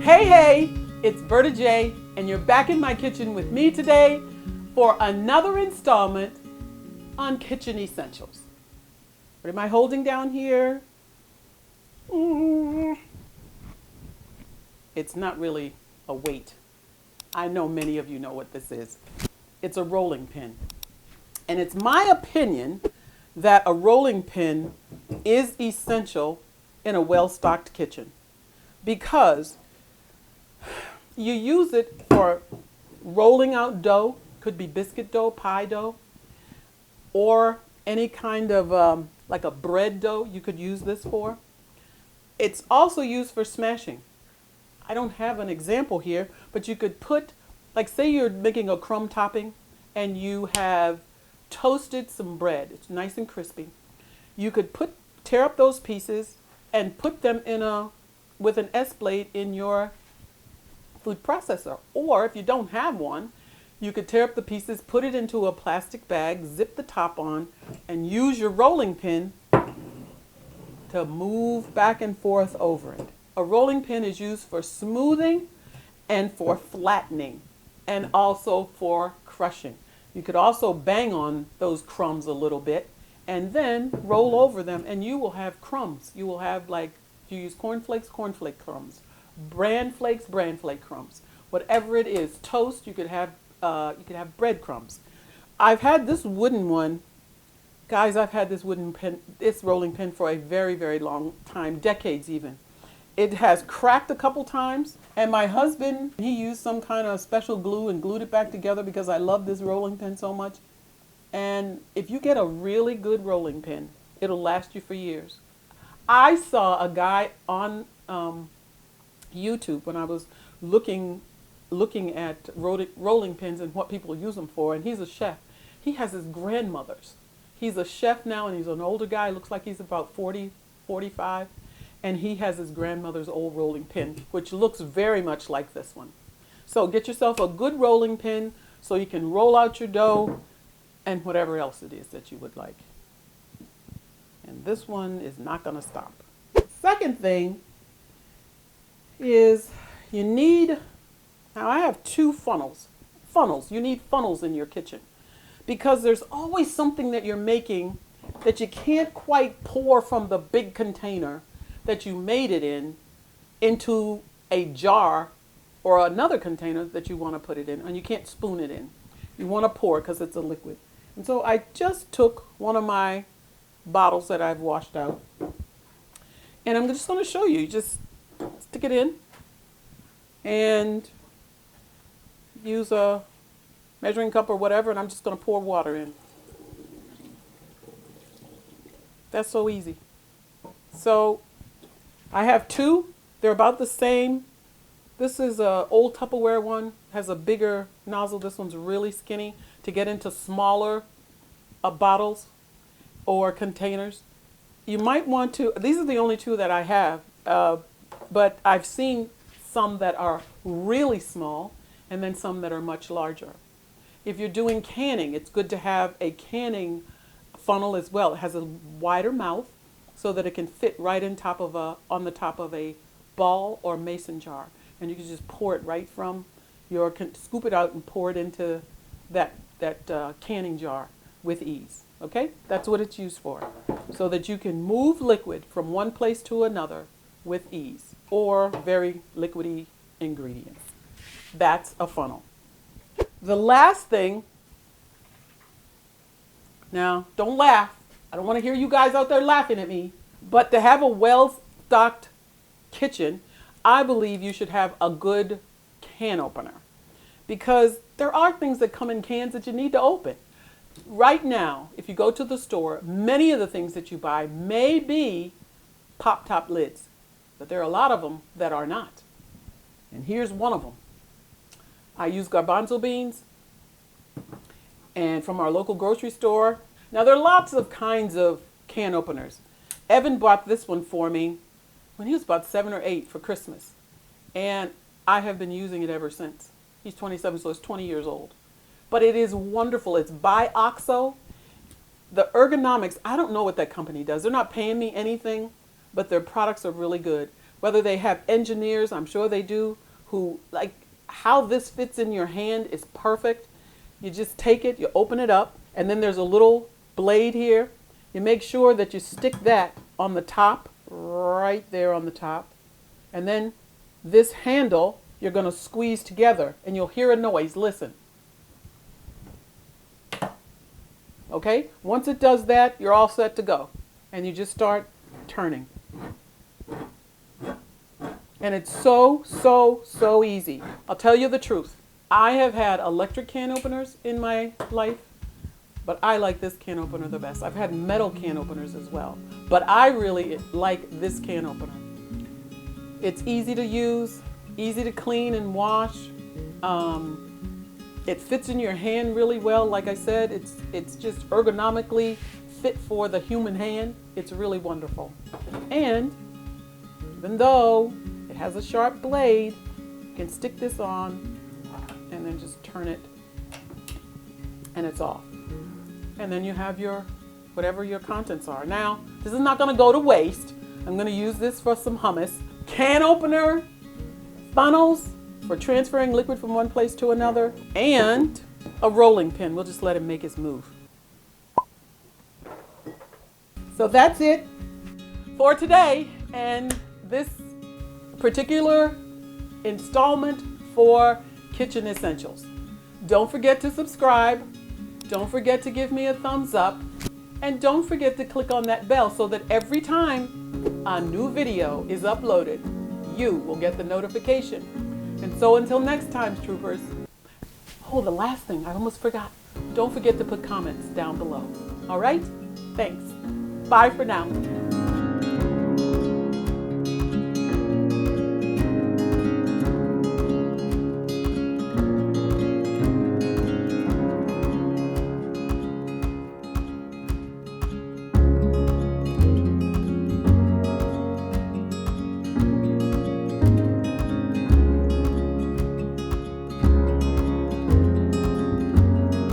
Hey, it's Berta J, and you're back in my kitchen with me today for another installment on Kitchen Essentials. What am I holding down here? It's not really a weight. I know many of you know what this is. It's a rolling pin. And it's my opinion that a rolling pin is essential in a well-stocked kitchen because you use it for rolling out dough, could be biscuit dough, pie dough, or any kind of like a bread dough you could use this for. It's also used for smashing. I don't have an example here, but you could put, like say you're making a crumb topping and you have toasted some bread. It's nice and crispy. You could tear up those pieces and put them with an S-blade in your food processor. Or if you don't have one, you could tear up the pieces, put it into a plastic bag, zip the top on, and use your rolling pin to move back and forth over it. A rolling pin is used for smoothing and for flattening and also for crushing. You could also bang on those crumbs a little bit and then roll over them and you will have crumbs. You will have, like, if you use cornflakes, cornflake crumbs, bran flakes, bran flake crumbs. Whatever it is, toast, you could have breadcrumbs. I've had this wooden one. Guys, I've had this this rolling pin for a very, very long time, decades even. It has cracked a couple times, and my husband, he used some kind of special glue and glued it back together because I love this rolling pin so much. And if you get a really good rolling pin, it'll last you for years. I saw a guy on YouTube when I was looking at rolling pins and what people use them for, and he's a chef. He has his grandmother's. He's a chef now, and he's an older guy, looks like he's about 40, 45. And he has his grandmother's old rolling pin, which looks very much like this one. So get yourself a good rolling pin so you can roll out your dough and whatever else it is that you would like. And this one is not going to stop. Second thing is you need, now I have two funnels. You need funnels in your kitchen because there's always something that you're making that you can't quite pour from the big container that you made it into a jar or another container that you want to put it in, and you can't spoon it in. You want to pour because it's a liquid. And so I just took one of my bottles that I've washed out, and I'm just going to show you. You just stick it in and use a measuring cup or whatever, and I'm just going to pour water in. That's so easy. So I have two. They're about the same. This is an old Tupperware one. Has a bigger nozzle. This one's really skinny to get into smaller bottles or containers. You might want to, these are the only two that I have, but I've seen some that are really small and then some that are much larger. If you're doing canning, it's good to have a canning funnel as well. It has a wider mouth so that it can fit right on the top of a ball or mason jar. And you can just pour it right from scoop it out and pour it into that canning jar with ease. Okay? That's what it's used for. So that you can move liquid from one place to another with ease or very liquidy ingredients. That's a funnel. The last thing, now don't laugh. I don't want to hear you guys out there laughing at me. But to have a well-stocked kitchen, I believe you should have a good can opener. Because there are things that come in cans that you need to open. Right now, if you go to the store, many of the things that you buy may be pop-top lids. But there are a lot of them that are not. And here's one of them. I use garbanzo beans and from our local grocery store. Now there are lots of kinds of can openers. Evan bought this one for me when he was about 7 or 8 for Christmas. And I have been using it ever since. He's 27, so it's 20 years old. But it is wonderful. It's by OXO. The ergonomics, I don't know what that company does. They're not paying me anything, but their products are really good. whether they have engineers, I'm sure they do, who like how this fits in your hand is perfect. You just take it, you open it up, and then there's a little blade here. You make sure that you stick that on the top, right there on the top. And then this handle, you're going to squeeze together and you'll hear a noise. Listen. Okay? Once it does that, you're all set to go. And you just start turning. And it's so easy. I'll tell you the truth. I have had electric can openers in my life, but I like this can opener the best. I've had metal can openers as well, but I really like this can opener. It's easy to use, easy to clean and wash. It fits in your hand really well. Like I said, it's just ergonomically fit for the human hand. It's really wonderful. And even though it has a sharp blade, you can stick this on and then just turn it and it's off. And then you have your, whatever your contents are. Now, this is not going to go to waste. I'm going to use this for some hummus. Can opener, funnels for transferring liquid from one place to another, and a rolling pin. We'll just let him make his move. So that's it for today and this particular installment for Kitchen Essentials. Don't forget to subscribe. Don't forget to give me a thumbs up. And don't forget to click on that bell so that every time a new video is uploaded, you will get the notification. And so until next time, troopers. Oh, the last thing, I almost forgot. Don't forget to put comments down below. All right? Thanks. Bye for now.